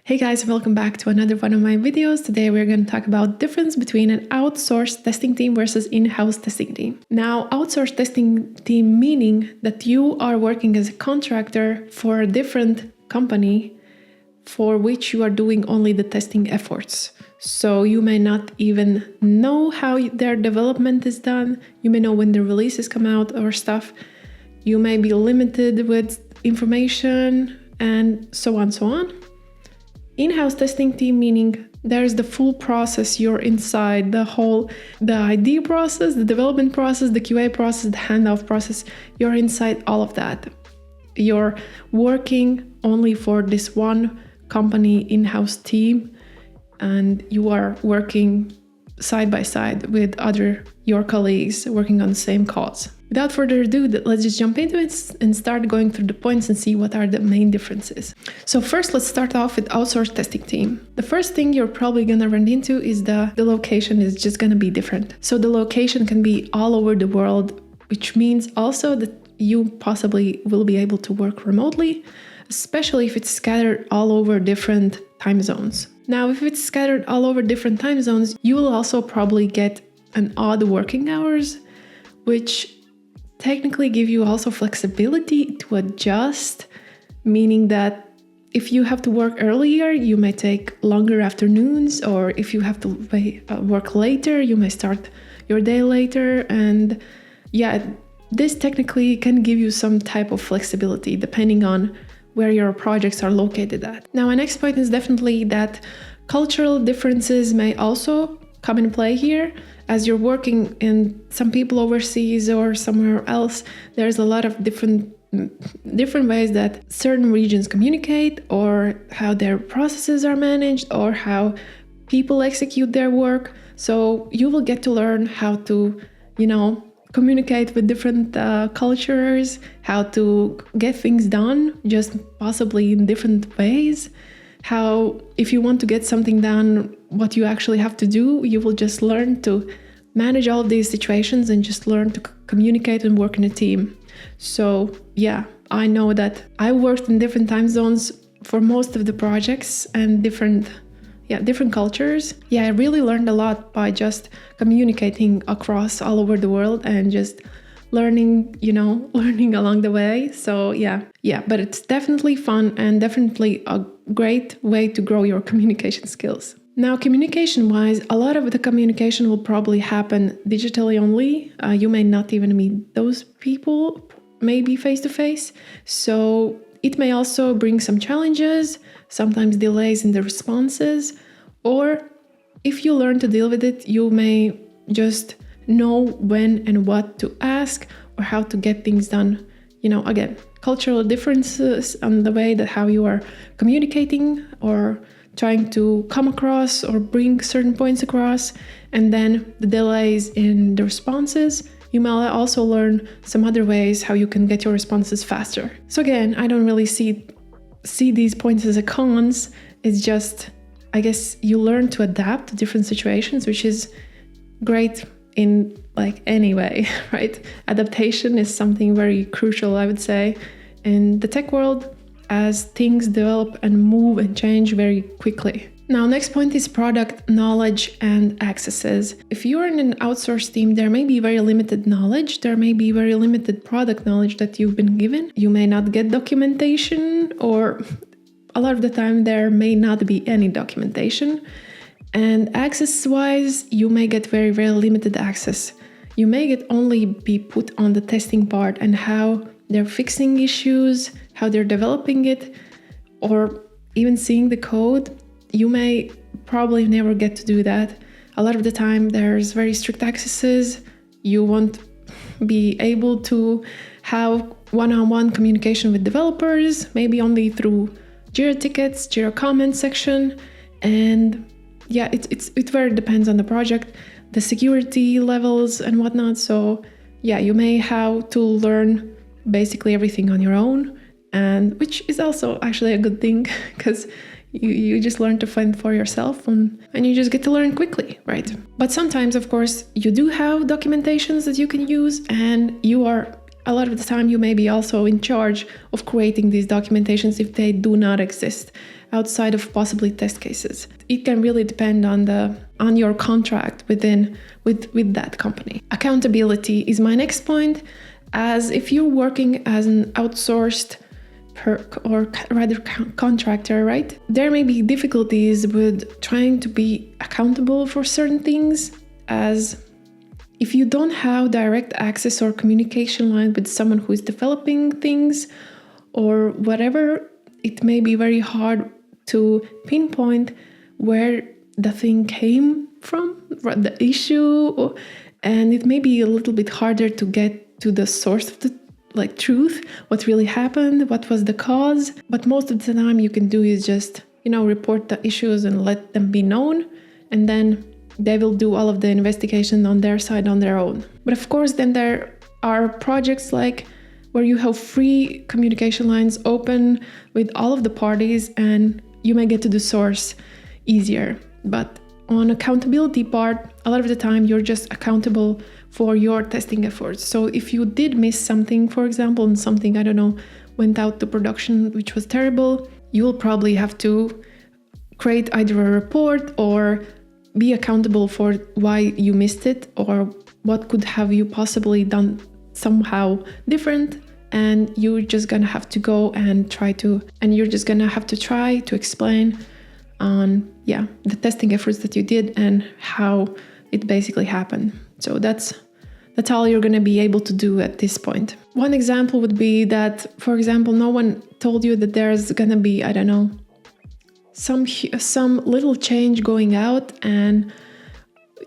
Hey guys, welcome back to another one of my videos. Today we're going to talk about the difference between an outsourced testing team versus in-house testing team. Now, outsourced testing team meaning that you are working as a contractor for a different company for which you are doing only the testing efforts. So you may not even know how their development is done. You may know when the releases come out or stuff. You may be limited with information and so on, so on. In-house testing team meaning there's the full process, you're inside the ID process, the development process, the QA process, the handoff process, you're inside all of that. You're working only for this one company in-house team and you are working side by side with your colleagues working on the same cause. Without further ado, let's just jump into it and start going through the points and see what are the main differences. So first, let's start off with outsourced testing team. The first thing you're probably gonna run into is the location is just gonna be different. So the location can be all over the world, which means also that you possibly will be able to work remotely, especially if it's scattered all over different time zones. Now, if it's scattered all over different time zones, you will also probably get an odd working hours, which technically give you also flexibility to adjust, meaning that if you have to work earlier, you may take longer afternoons, or if you have to work later, you may start your day later. And yeah, this technically can give you some type of flexibility depending on where your projects are located at. Now, my next point is definitely that cultural differences may also come in play here. As you're working in some people overseas or somewhere else, there's a lot of different ways that certain regions communicate, or how their processes are managed, or how people execute their work. So you will get to learn how to, communicate with different cultures, how to get things done, just possibly in different ways. How, if you want to get something done, what you actually have to do, you will just learn to manage all of these situations and just learn to communicate and work in a team. So yeah, I know that I worked in different time zones for most of the projects and different cultures. Yeah, I really learned a lot by just communicating across all over the world and just learning along the way. So yeah, but it's definitely fun and definitely a great way to grow your communication skills. Now, communication-wise, a lot of the communication will probably happen digitally only. You may not even meet those people, maybe face-to-face. So it may also bring some challenges, sometimes delays in the responses, or if you learn to deal with it, you may just know when and what to ask or how to get things done. Again, cultural differences on the way that how you are communicating or trying to come across or bring certain points across, and then the delays in the responses. You may also learn some other ways how you can get your responses faster. So again, I don't really see these points as a cons. It's just, I guess you learn to adapt to different situations, which is great in any way, right? Adaptation is something very crucial, I would say, in the tech world, as things develop and move and change very quickly. Now, next point is product knowledge and accesses. If you're in an outsourced team, there may be very limited knowledge. There may be very limited product knowledge that you've been given. You may not get documentation, or a lot of the time there may not be any documentation. And access-wise, you may get very, very limited access. You may only be put on the testing part and how they're fixing issues, how they're developing it, or even seeing the code. You may probably never get to do that. A lot of the time there's very strict accesses. You won't be able to have one-on-one communication with developers, maybe only through Jira tickets, Jira comment section. And yeah, it very depends on the project, the security levels and whatnot. So yeah, you may have to learn basically everything on your own, and which is also actually a good thing, because you just learn to fend for yourself and you just get to learn quickly, right? But sometimes, of course, you do have documentations that you can use, and you are a lot of the time you may be also in charge of creating these documentations if they do not exist. outside of possibly test cases. It can really depend on your contract with that company. Accountability is my next point, as if you're working as an outsourced contractor, right? There may be difficulties with trying to be accountable for certain things, as if you don't have direct access or communication line with someone who is developing things or whatever, it may be very hard to pinpoint where the thing came from, the issue, and it may be a little bit harder to get to the source of the truth, what really happened, what was the cause. But most of the time you can do is just, report the issues and let them be known, and then they will do all of the investigation on their side on their own. But of course, then there are projects where you have free communication lines open with all of the parties, and you may get to the source easier. But on accountability part, a lot of the time you're just accountable for your testing efforts. So if you did miss something, for example, and something, went out to production, which was terrible, you will probably have to create either a report or be accountable for why you missed it, or what could have you possibly done somehow different. And you're just gonna have to go and try to explain on the testing efforts that you did and how it basically happened. So that's all you're gonna be able to do at this point. One example would be that, for example, no one told you that there's gonna be, some little change going out, and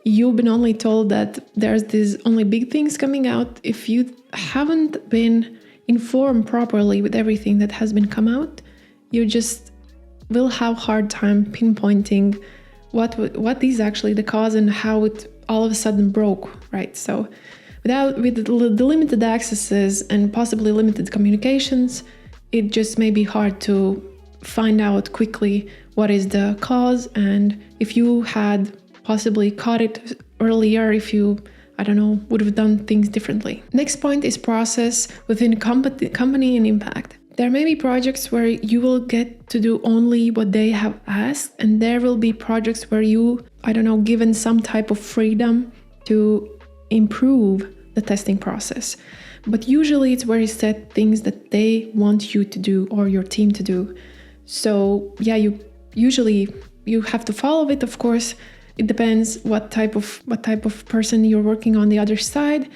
you've been only told that there's these only big things coming out. If you haven't been informed properly with everything that has been come out, you just will have hard time pinpointing what is actually the cause and how it all of a sudden broke, right? So with the limited accesses and possibly limited communications, it just may be hard to find out quickly what is the cause, and if you had possibly caught it earlier, if you would have done things differently. Next point is process within company and impact. There may be projects where you will get to do only what they have asked, and there will be projects where you, given some type of freedom to improve the testing process. But usually it's where you set things that they want you to do or your team to do. So you have to follow it, of course. It depends what type of person you're working on the other side.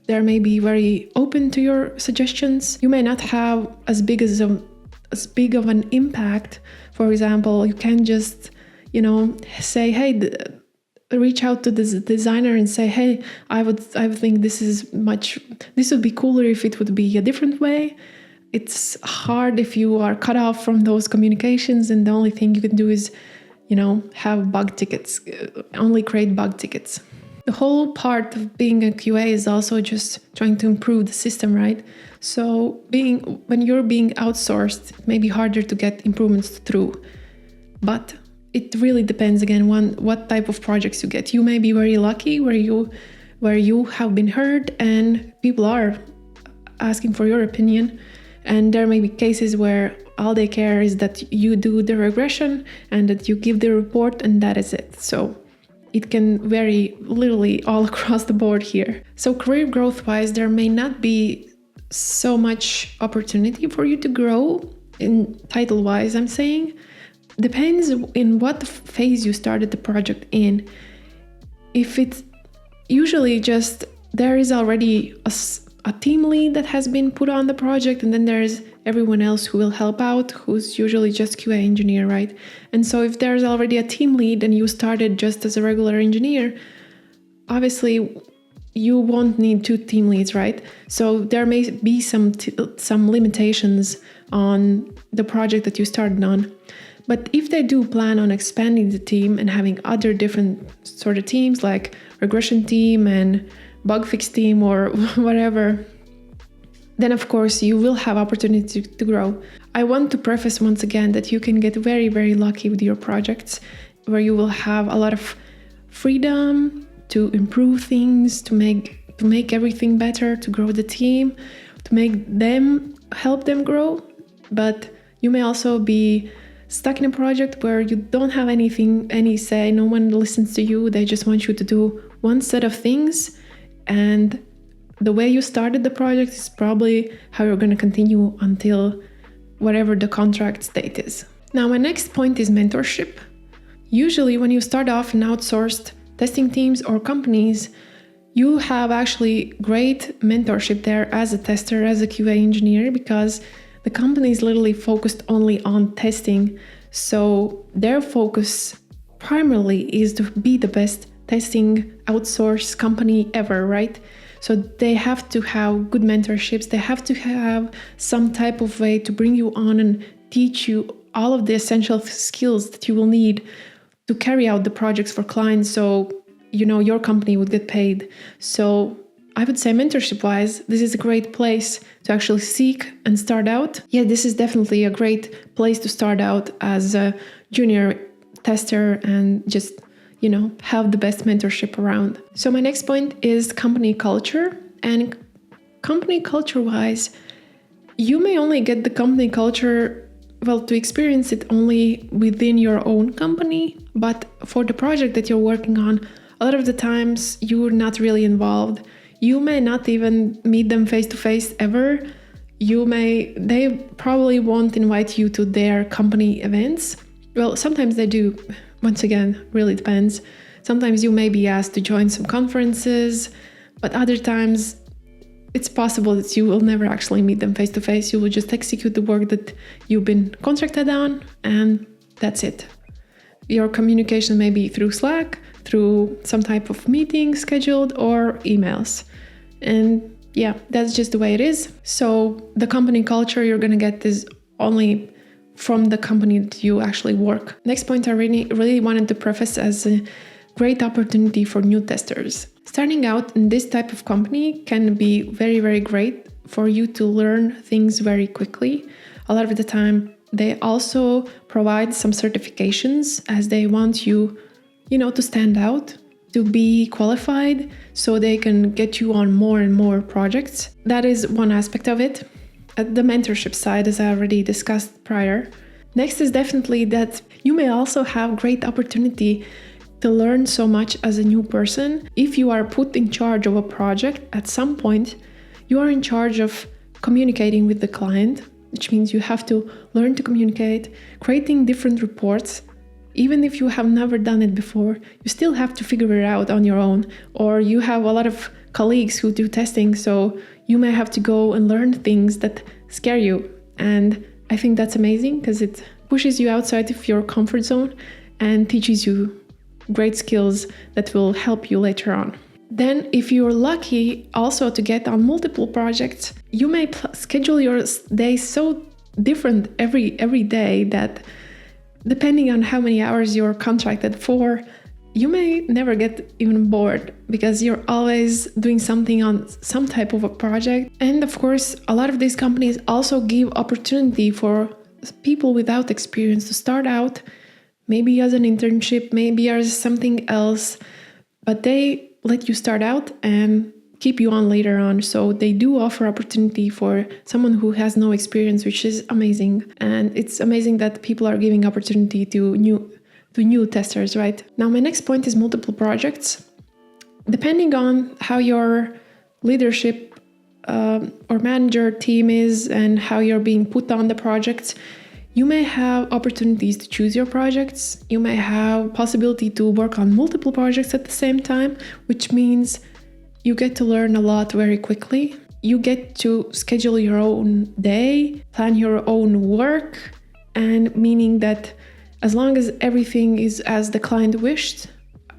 They may be very open to your suggestions. You may not have as big of an impact. For example, you can just, say, hey, reach out to this designer and say, hey, I would think this would be cooler if it would be a different way. It's hard if you are cut off from those communications, and the only thing you can do is, have bug tickets, only create bug tickets. The whole part of being a QA is also just trying to improve the system, right? So when you're being outsourced, it may be harder to get improvements through. But it really depends again on what type of projects you get. You may be very lucky where you have been heard and people are asking for your opinion. And there may be cases where all they care is that you do the regression and that you give the report, and that is it. So it can vary literally all across the board here. So career growth wise, there may not be so much opportunity for you to grow in title wise, I'm saying. Depends in what phase you started the project in. If it's usually just there is already a team lead that has been put on the project, and then there's everyone else who will help out, who's usually just QA engineer, right? And so if there's already a team lead and you started just as a regular engineer, obviously you won't need 2 team leads, right? So there may be some limitations on the project that you started on. But if they do plan on expanding the team and having other different sort of teams like regression team and bug fix team or whatever, then of course you will have opportunity to grow. I want to preface once again that you can get very, very lucky with your projects, where you will have a lot of freedom to improve things, to make everything better, to grow the team, to help them grow. But you may also be stuck in a project where you don't have any say, no one listens to you, they just want you to do one set of things, and the way you started the project is probably how you're going to continue until whatever the contract date is. Now, my next point is mentorship. Usually when you start off in outsourced testing teams or companies, you have actually great mentorship there as a tester, as a QA engineer, because the company is literally focused only on testing. So their focus primarily is to be the best testing outsourced company ever, right? So they have to have good mentorships. They have to have some type of way to bring you on and teach you all of the essential skills that you will need to carry out the projects for clients, so your company would get paid. So I would say mentorship wise, this is a great place to actually seek and start out. Yeah, this is definitely a great place to start out as a junior tester and just have the best mentorship around. So my next point is company culture. And company culture wise, you may only get the company culture to experience it only within your own company, but for the project that you're working on, a lot of the times you're not really involved. You may not even meet them face to face ever. They probably won't invite you to their company events. Well, sometimes they do. Once again, really depends. Sometimes you may be asked to join some conferences, but other times it's possible that you will never actually meet them face to face. You will just execute the work that you've been contracted on, and that's it. Your communication may be through Slack, through some type of meeting scheduled, or emails. And yeah, that's just the way it is. So the company culture you're going to get is only from the company that you actually work. Next point I really wanted to preface as a great opportunity for new testers. Starting out in this type of company can be very, very great for you to learn things very quickly. A lot of the time, they also provide some certifications as they want you, to stand out, to be qualified, so they can get you on more and more projects. That is one aspect of it. At the mentorship side, as I already discussed prior. Next is definitely that you may also have great opportunity to learn so much as a new person. If you are put in charge of a project, at some point, you are in charge of communicating with the client, which means you have to learn to communicate, creating different reports. Even if you have never done it before, you still have to figure it out on your own, or you have a lot of colleagues who do testing, so you may have to go and learn things that scare you. And I think that's amazing because it pushes you outside of your comfort zone and teaches you great skills that will help you later on. Then, if you're lucky also to get on multiple projects, you may schedule your day so different every day that depending on how many hours you're contracted for, you may never get even bored because you're always doing something on some type of a project. And of course, a lot of these companies also give opportunity for people without experience to start out, maybe as an internship, maybe as something else, but they let you start out and keep you on later on. So they do offer opportunity for someone who has no experience, which is amazing. And it's amazing that people are giving opportunity to new testers, right? Now, my next point is multiple projects. Depending on how your leadership or manager team is and how you're being put on the projects, you may have opportunities to choose your projects. You may have possibility to work on multiple projects at the same time, which means you get to learn a lot very quickly. You get to schedule your own day, plan your own work, and meaning that as long as everything is as the client wished,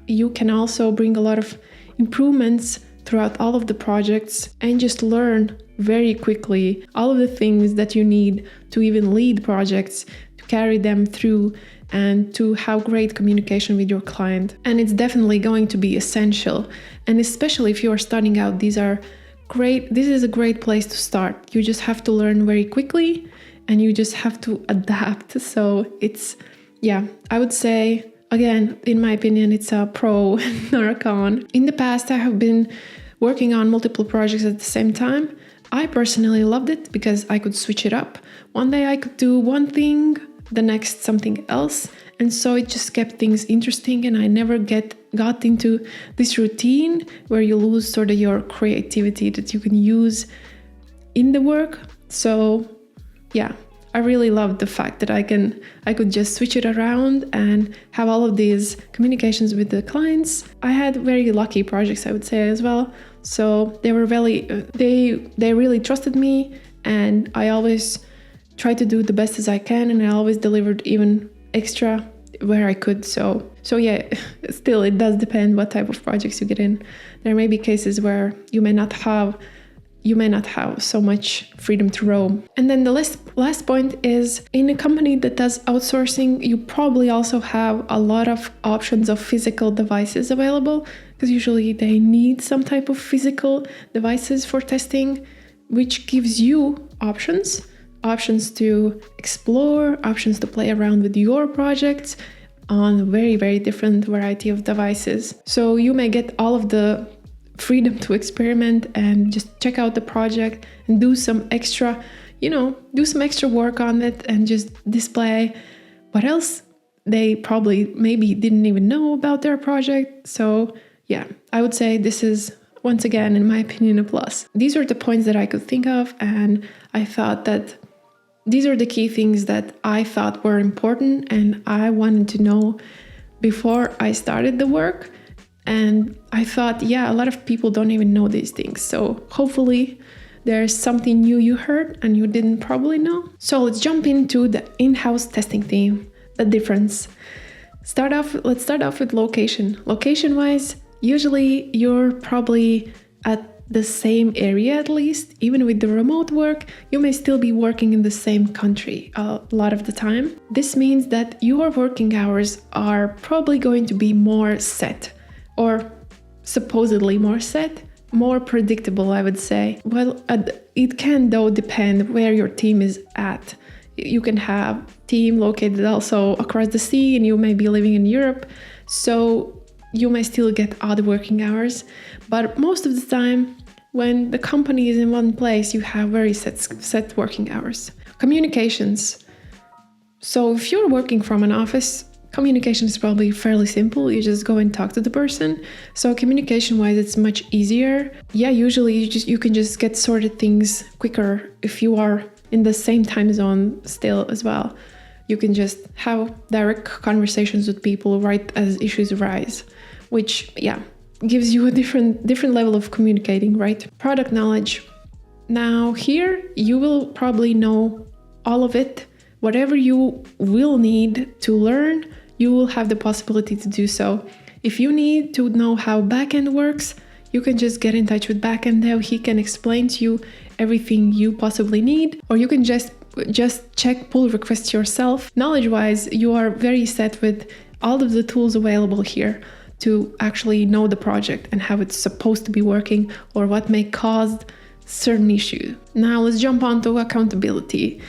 you can also bring a lot of improvements throughout all of the projects and just learn very quickly all of the things that you need to even lead projects, to carry them through, and to have great communication with your client. And it's definitely going to be essential. And especially if you are starting out, this is a great place to start. You just have to learn very quickly and you just have to adapt. So I would say, again, in my opinion, it's a pro, not a con. In the past, I have been working on multiple projects at the same time. I personally loved it because I could switch it up. One day I could do one thing the next something else. And so it just kept things interesting, and I never got into this routine where you lose sort of your creativity that you can use in the work. So yeah, I really loved the fact that I could just switch it around and have all of these communications with the clients. I had very lucky projects, I would say, as well. So they were they really trusted me, and I always tried to do the best as I can, and I always delivered even extra where I could. So yeah, still it does depend what type of projects you get in. There may be cases where you may not have so much freedom to roam. And then the last point is, in a company that does outsourcing, you probably also have a lot of options of physical devices available, because usually they need some type of physical devices for testing, which gives you options to explore, options to play around with your projects on a very, very different variety of devices. So you may get all of the freedom to experiment and just check out the project and do some extra work on it and just display what else they probably maybe didn't even know about their project. So yeah, I would say this is, once again, in my opinion, a plus. These are the points that I could think of, and I thought that these are the key things that I thought were important and I wanted to know before I started the work. And I thought, yeah, a lot of people don't even know these things. So hopefully there's something new you heard and you didn't probably know. So let's jump into the in-house testing team, the difference. Let's start off with location. Location-wise, usually you're probably at the same area, at least. Even with the remote work, you may still be working in the same country a lot of the time. This means that your working hours are probably going to be more set, or supposedly more set, more predictable, I would say. Well, it can though depend where your team is at. You can have team located also across the sea, and you may be living in Europe, so you may still get odd working hours. But most of the time, when the company is in one place, you have very set working hours. Communications. So if you're working from an office, communication is probably fairly simple. You just go and talk to the person. So communication-wise, it's much easier. Yeah, usually you can just get sorted things quicker if you are in the same time zone still as well. You can just have direct conversations with people right as issues arise, which, yeah, gives you a different level of communicating, right? Product knowledge. Now here, you will probably know all of it. Whatever you will need to learn, you will have the possibility to do so. If you need to know how backend works, you can just get in touch with backend. Now he can explain to you everything you possibly need, or you can just check pull requests yourself. Knowledge-wise, you are very set with all of the tools available here to actually know the project and how it's supposed to be working, or what may cause certain issue. Now let's jump on to accountability.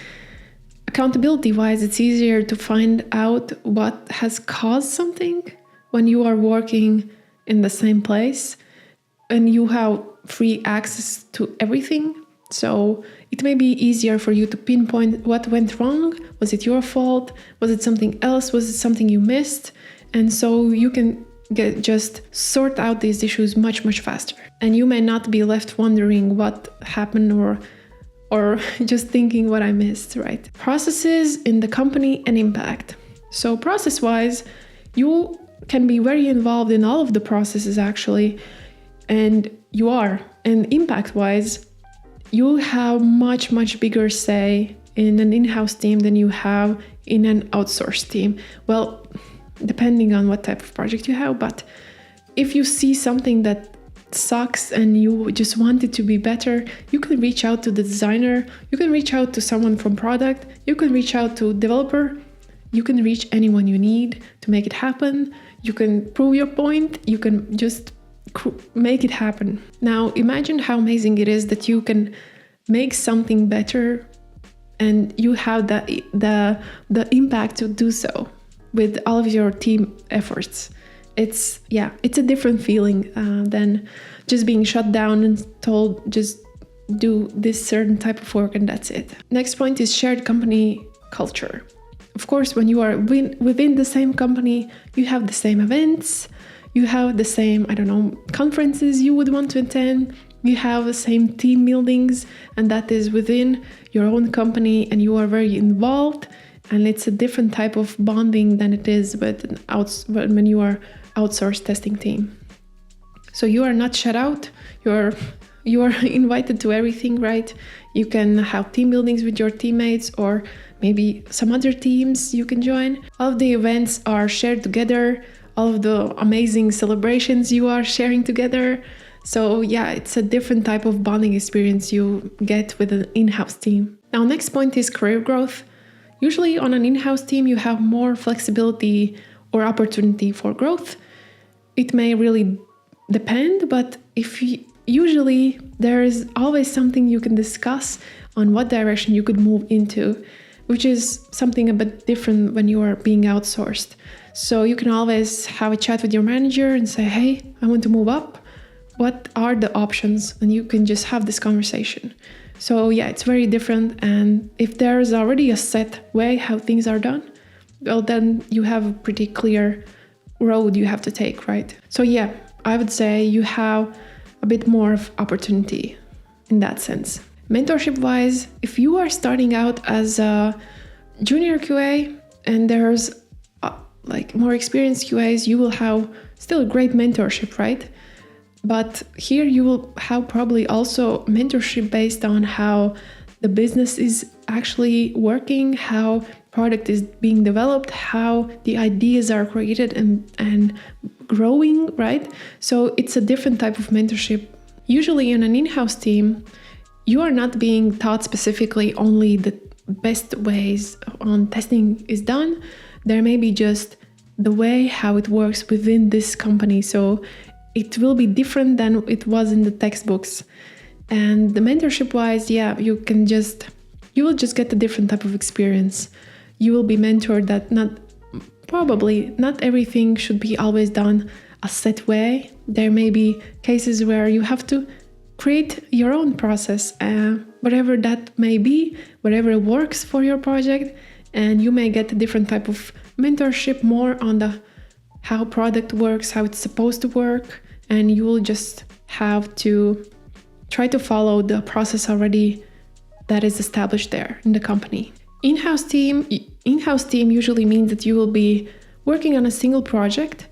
Accountability-wise, it's easier to find out what has caused something when you are working in the same place and you have free access to everything. So it may be easier for you to pinpoint what went wrong. Was it your fault? Was it something else? Was it something you missed? And so you can just sort out these issues much, much faster. And you may not be left wondering what happened or just thinking what I missed, right? Processes in the company and impact. So process-wise, you can be very involved in all of the processes actually, and you are. And impact-wise, you have much, much bigger say in an in-house team than you have in an outsourced team. Well, depending on what type of project you have, but if you see something that sucks and you just want it to be better, you can reach out to the designer, you can reach out to someone from product, you can reach out to developer, you can reach anyone you need to make it happen. You can prove your point, you can just make it happen. Now imagine how amazing it is that you can make something better and you have the impact to do so with all of your team efforts. It's a different feeling than just being shut down and told just do this certain type of work and that's it. Next point is shared company culture. of course, when you are within the same company, you have the same events, you have the same, conferences you would want to attend, you have the same team buildings, and that is within your own company, and you are very involved, and it's a different type of bonding than it is when you are outsourced testing team. So you are not shut out, you are invited to everything, right? You can have team buildings with your teammates, or maybe some other teams you can join. All of the events are shared together, all of the amazing celebrations you are sharing together. So yeah, it's a different type of bonding experience you get with an in-house team. Now, next point is career growth. Usually on an in-house team, you have more flexibility or opportunity for growth. It may really depend, but usually there is always something you can discuss on what direction you could move into, which is something a bit different when you are being outsourced. So you can always have a chat with your manager and say, hey, I want to move up. What are the options? And you can just have this conversation. So yeah, it's very different. And if there is already a set way how things are done, well, then you have a pretty clear road you have to take, right? So yeah, I would say you have a bit more of opportunity in that sense. Mentorship wise, if you are starting out as a junior QA and there's more experienced QAs, you will have still a great mentorship, right? But here you will have probably also mentorship based on how the business is actually working, how product is being developed, how the ideas are created and growing, right? So it's a different type of mentorship. Usually in an in-house team, you are not being taught specifically only the best ways on testing is done. There may be just the way how it works within this company. So it will be different than it was in the textbooks. And the mentorship wise, yeah, you will just get a different type of experience. You will be mentored that not everything should be always done a set way. There may be cases where you have to create your own process, whatever that may be, whatever works for your project, and you may get a different type of mentorship more on the how product works, how it's supposed to work, and you will just have to try to follow the process already that is established there in the company. In-house team usually means that you will be working on a single project.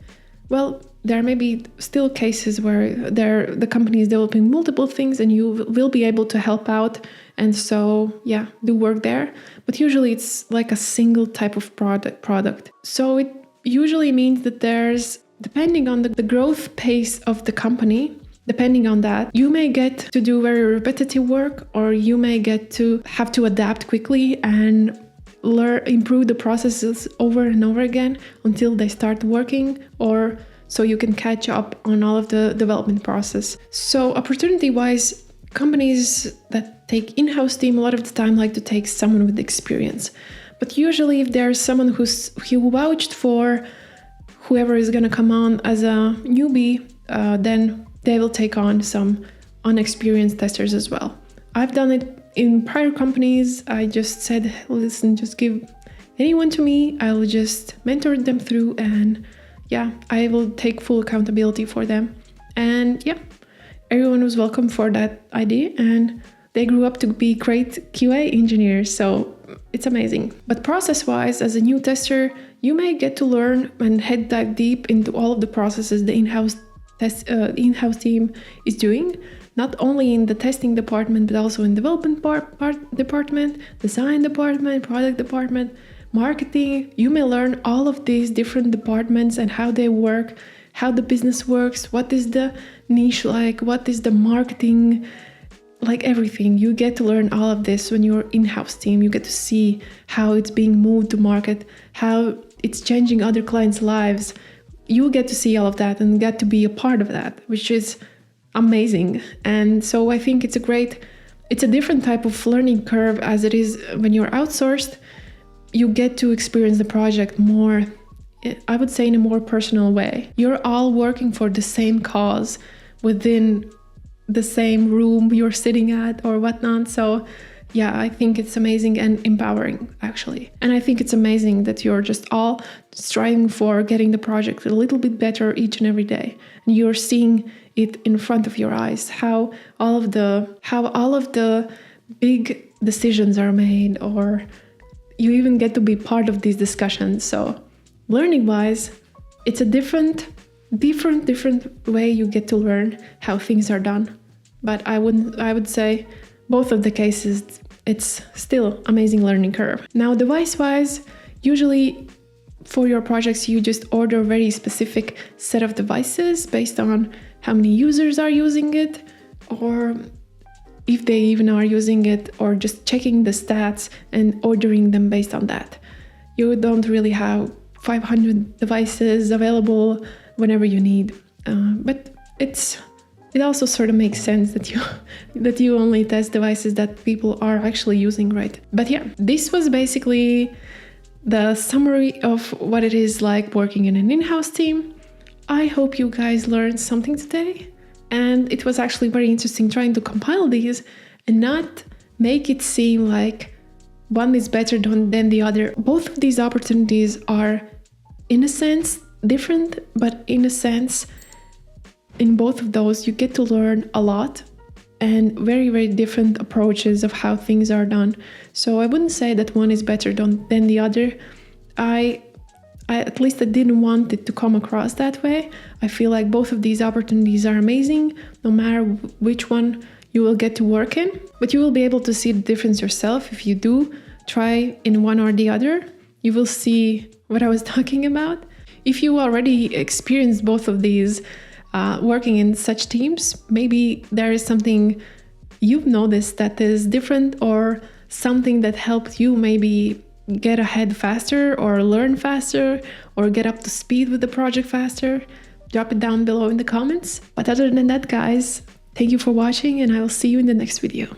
Well, there may be still cases where the company is developing multiple things and you will be able to help out and so yeah, do work there. But usually it's like a single type of product. So it usually means that there's, depending on the growth pace of the company, depending on that, you may get to do very repetitive work, or you may get to have to adapt quickly and improve the processes over and over again until they start working, or so you can catch up on all of the development process. So opportunity-wise, companies that take in-house team a lot of the time like to take someone with experience. But usually if there's someone who vouched for whoever is going to come on as a newbie, then they will take on some unexperienced testers as well. I've done it in prior companies. I just said, listen, just give anyone to me. I'll just mentor them through and yeah, I will take full accountability for them. And yeah, everyone was welcome for that idea and they grew up to be great QA engineers. So it's amazing. But process-wise, as a new tester, you may get to learn and dive deep into all of the processes the in-house team is doing, not only in the testing department, but also in development department, design department, product department, marketing. You may learn all of these different departments and how they work, how the business works, what is the niche like, what is the marketing, like everything. You get to learn all of this when you're in-house team. You get to see how it's being moved to market, how it's changing other clients' lives. You get to see all of that and get to be a part of that, which is amazing. And so I think it's a different type of learning curve as it is when you're outsourced. You get to experience the project more, I would say, in a more personal way. You're all working for the same cause within the same room you're sitting at or whatnot. So yeah, I think it's amazing and empowering, actually. And I think it's amazing that you're just all striving for getting the project a little bit better each and every day. And you're seeing it in front of your eyes, how all of the big decisions are made, or you even get to be part of these discussions. So learning wise, it's a different way you get to learn how things are done. But I would say both of the cases, it's still amazing learning curve. Now, device-wise, usually for your projects, you just order a very specific set of devices based on how many users are using it, or if they even are using it, or just checking the stats and ordering them based on that. You don't really have 500 devices available whenever you need, but it also sort of makes sense that you only test devices that people are actually using, right? But yeah, this was basically the summary of what it is like working in an in-house team. I hope you guys learned something today, and it was actually very interesting trying to compile these and not make it seem like one is better than the other. Both of these opportunities are, in a sense, different, but in a sense, in both of those, you get to learn a lot and very, very different approaches of how things are done. So I wouldn't say that one is better than the other. I at least I didn't want it to come across that way. I feel like both of these opportunities are amazing, no matter which one you will get to work in. But you will be able to see the difference yourself if you do try in one or the other. You will see what I was talking about. If you already experienced both of these, working in such teams, maybe there is something you've noticed that is different, or something that helped you maybe get ahead faster, or learn faster, or get up to speed with the project faster. Drop it down below in the comments. But other than that, guys, thank you for watching, and I will see you in the next video.